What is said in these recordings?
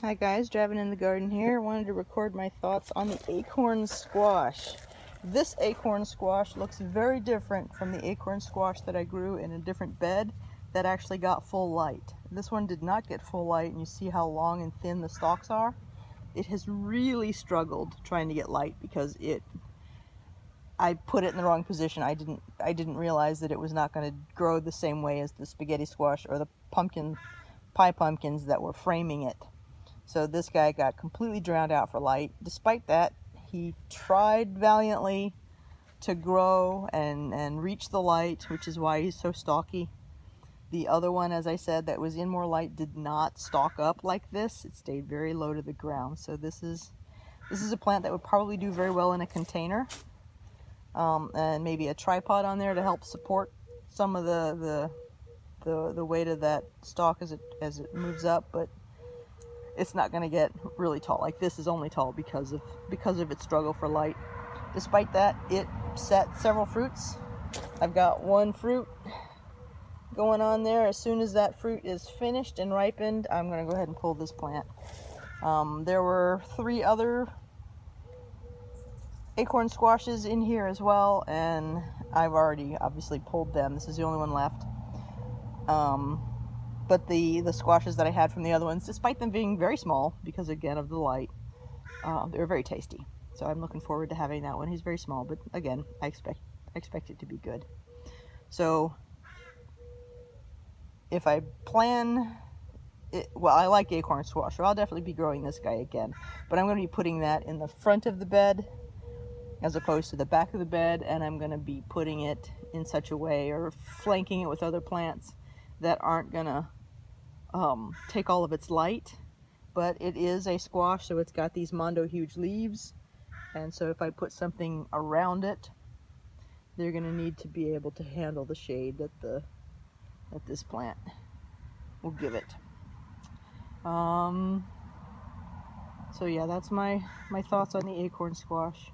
Hi guys, driving in the garden here. Wanted to record my thoughts on the acorn squash. This acorn squash looks very different from the acorn squash that I grew in a different bed that actually got full light. This one did not get full light, and you see how long and thin the stalks are. It has really struggled trying to get light because I put it in the wrong position. I didn't realize that it was not going to grow the same way as the spaghetti squash or the pie pumpkins that were framing it. So this guy got completely drowned out for light. Despite that, he tried valiantly to grow and reach the light, which is why he's so stalky. The other one, as I said, that was in more light did not stalk up like this. It stayed very low to the ground. So this is a plant that would probably do very well in a container, and maybe a tripod on there to help support some of the weight of that stalk as it moves up, but it's not going to get really tall. Like this is only tall because of its struggle for light. Despite that, it set several fruits. I've got one fruit going on there. As soon as that fruit is finished and ripened, I'm going to go ahead and pull this plant. There were 3 other acorn squashes in here as well, and I've already obviously pulled them. This is the only one left. But the squashes that I had from the other ones, despite them being very small because again of the light, they were very tasty. So I'm looking forward to having that one. He's very small, but again, I expect it to be good. So if I plan it, well, I like acorn squash, so I'll definitely be growing this guy again. But I'm going to be putting that in the front of the bed as opposed to the back of the bed, and I'm going to be putting it in such a way or flanking it with other plants that aren't going to take all of its light. But it is a squash, so it's got these mondo huge leaves, and so if I put something around it, they're going to need to be able to handle the shade that this plant will give it. So yeah, that's my thoughts on the acorn squash.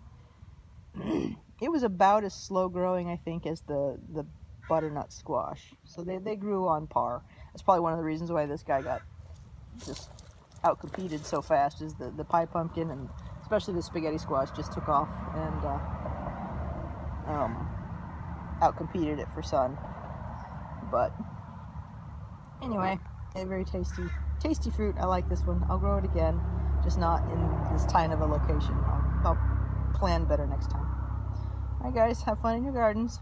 It was about as slow growing, I think, as the butternut squash. So they grew on par. That's probably one of the reasons why this guy got just outcompeted so fast, is the pie pumpkin and especially the spaghetti squash just took off and outcompeted it for sun. But anyway, a very tasty fruit. I like this one. I'll grow it again, just not in this kind of a location. I'll plan better next time. Alright guys, have fun in your gardens.